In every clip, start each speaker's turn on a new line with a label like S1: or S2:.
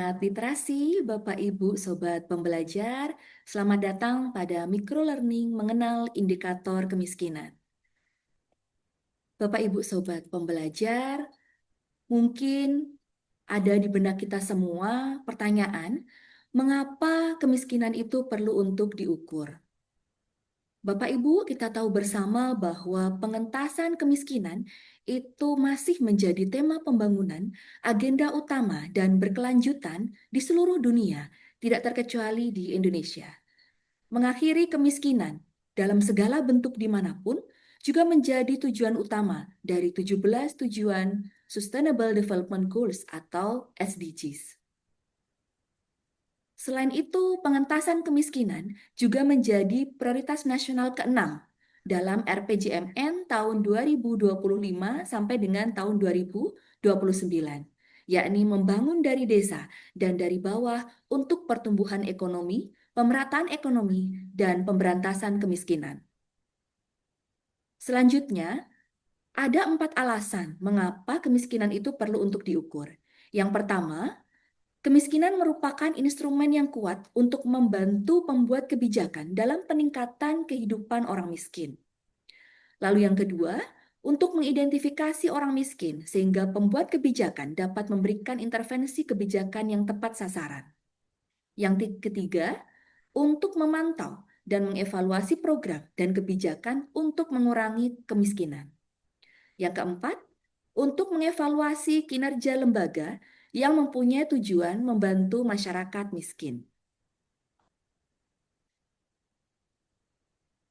S1: Selamat literasi, Bapak Ibu Sobat Pembelajar. Selamat datang pada microlearning mengenal indikator kemiskinan. Bapak Ibu Sobat Pembelajar, mungkin ada di benak kita semua pertanyaan, mengapa kemiskinan itu perlu untuk diukur? Bapak Ibu, kita tahu bersama bahwa pengentasan kemiskinan itu masih menjadi tema pembangunan, agenda utama dan berkelanjutan di seluruh dunia, tidak terkecuali di Indonesia. Mengakhiri kemiskinan dalam segala bentuk dimanapun juga menjadi tujuan utama dari 17 tujuan Sustainable Development Goals atau SDGs. Selain itu, pengentasan kemiskinan juga menjadi prioritas nasional ke-6 dalam RPJMN tahun 2025 sampai dengan tahun 2029, yakni membangun dari desa dan dari bawah untuk pertumbuhan ekonomi, pemerataan ekonomi, dan pemberantasan kemiskinan. Selanjutnya, ada 4 alasan mengapa kemiskinan itu perlu untuk diukur. Yang pertama, kemiskinan merupakan instrumen yang kuat untuk membantu pembuat kebijakan dalam peningkatan kehidupan orang miskin. Lalu yang kedua, untuk mengidentifikasi orang miskin sehingga pembuat kebijakan dapat memberikan intervensi kebijakan yang tepat sasaran. Yang ketiga, untuk memantau dan mengevaluasi program dan kebijakan untuk mengurangi kemiskinan. Yang keempat, untuk mengevaluasi kinerja lembaga yang mempunyai tujuan membantu masyarakat miskin.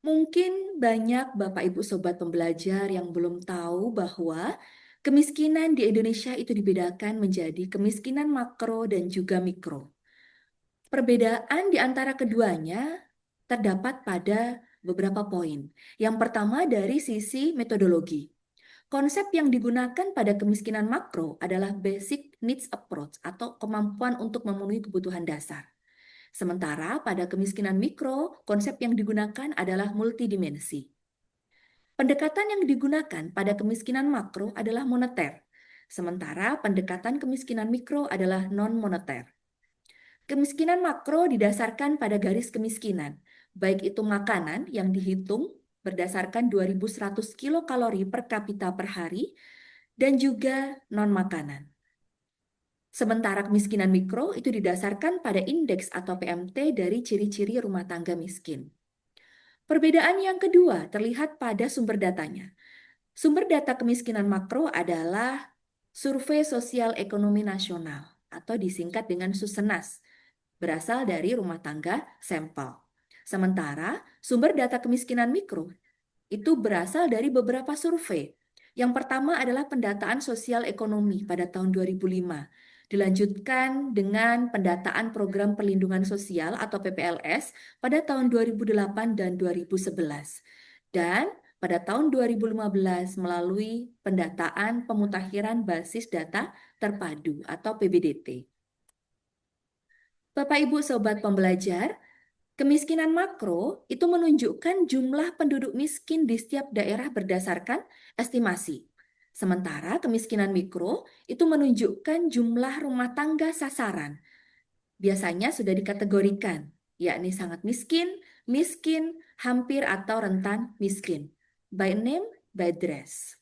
S1: Mungkin banyak Bapak Ibu Sobat Pembelajar yang belum tahu bahwa kemiskinan di Indonesia itu dibedakan menjadi kemiskinan makro dan juga mikro. Perbedaan di antara keduanya terdapat pada beberapa poin. Yang pertama dari sisi metodologi. Konsep yang digunakan pada kemiskinan makro adalah basic needs approach atau kemampuan untuk memenuhi kebutuhan dasar. Sementara pada kemiskinan mikro, konsep yang digunakan adalah multidimensi. Pendekatan yang digunakan pada kemiskinan makro adalah moneter, sementara pendekatan kemiskinan mikro adalah non-moneter. Kemiskinan makro didasarkan pada garis kemiskinan, baik itu makanan yang dihitung berdasarkan 2.100 kilokalori per kapita per hari, dan juga non-makanan. Sementara kemiskinan mikro itu didasarkan pada indeks atau PMT dari ciri-ciri rumah tangga miskin. Perbedaan yang kedua terlihat pada sumber datanya. Sumber data kemiskinan makro adalah Survei Sosial Ekonomi Nasional atau disingkat dengan Susenas, berasal dari rumah tangga sampel. Sementara sumber data kemiskinan mikro itu berasal dari beberapa survei. Yang pertama adalah pendataan sosial ekonomi pada tahun 2005. Dilanjutkan dengan pendataan program perlindungan sosial atau PPLS pada tahun 2008 dan 2011. Dan pada tahun 2015 melalui pendataan pemutakhiran basis data terpadu atau PBDT. Bapak Ibu Sobat Pembelajar, kemiskinan makro itu menunjukkan jumlah penduduk miskin di setiap daerah berdasarkan estimasi. Sementara kemiskinan mikro itu menunjukkan jumlah rumah tangga sasaran. Biasanya sudah dikategorikan, yakni sangat miskin, miskin, hampir atau rentan miskin. By name, by address.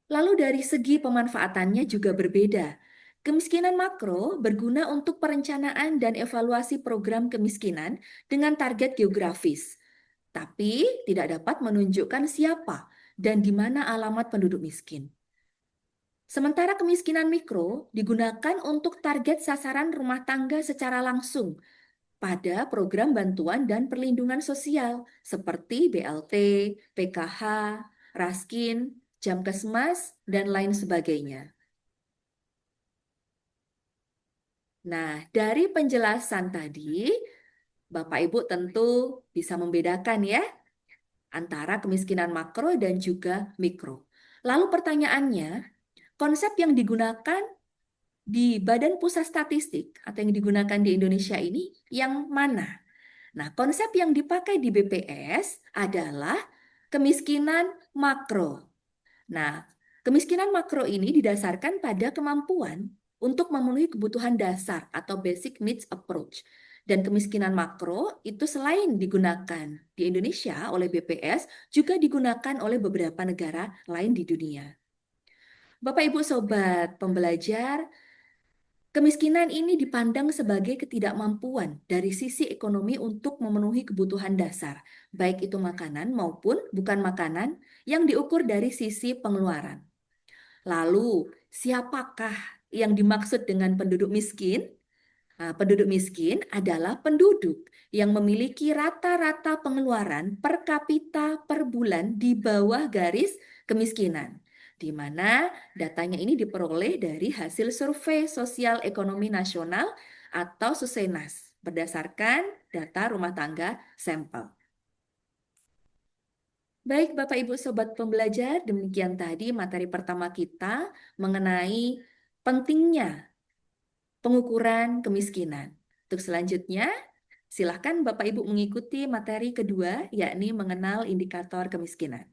S1: Lalu dari segi pemanfaatannya juga berbeda. Kemiskinan makro berguna untuk perencanaan dan evaluasi program kemiskinan dengan target geografis, tapi tidak dapat menunjukkan siapa dan di mana alamat penduduk miskin. Sementara kemiskinan mikro digunakan untuk target sasaran rumah tangga secara langsung pada program bantuan dan perlindungan sosial seperti BLT, PKH, Raskin, Jamkesmas, dan lain sebagainya. Nah, dari penjelasan tadi, Bapak Ibu tentu bisa membedakan ya antara kemiskinan makro dan juga mikro. Lalu pertanyaannya, konsep yang digunakan di Badan Pusat Statistik atau yang digunakan di Indonesia ini yang mana? Nah, konsep yang dipakai di BPS adalah kemiskinan makro. Nah, kemiskinan makro ini didasarkan pada kemampuan untuk memenuhi kebutuhan dasar atau basic needs approach. Dan kemiskinan makro itu selain digunakan di Indonesia oleh BPS, juga digunakan oleh beberapa negara lain di dunia. Bapak Ibu Sobat pembelajar, kemiskinan ini dipandang sebagai ketidakmampuan dari sisi ekonomi untuk memenuhi kebutuhan dasar, baik itu makanan maupun bukan makanan, yang diukur dari sisi pengeluaran. Lalu, siapakah yang dimaksud dengan penduduk miskin? Nah, penduduk miskin adalah penduduk yang memiliki rata-rata pengeluaran per kapita per bulan di bawah garis kemiskinan, di mana datanya ini diperoleh dari hasil Survei Sosial Ekonomi Nasional atau Susenas berdasarkan data rumah tangga sampel. Baik, Bapak Ibu Sobat Pembelajar, demikian tadi materi pertama kita mengenai pentingnya pengukuran kemiskinan. Untuk selanjutnya, silakan Bapak Ibu mengikuti materi kedua, yakni mengenal indikator kemiskinan.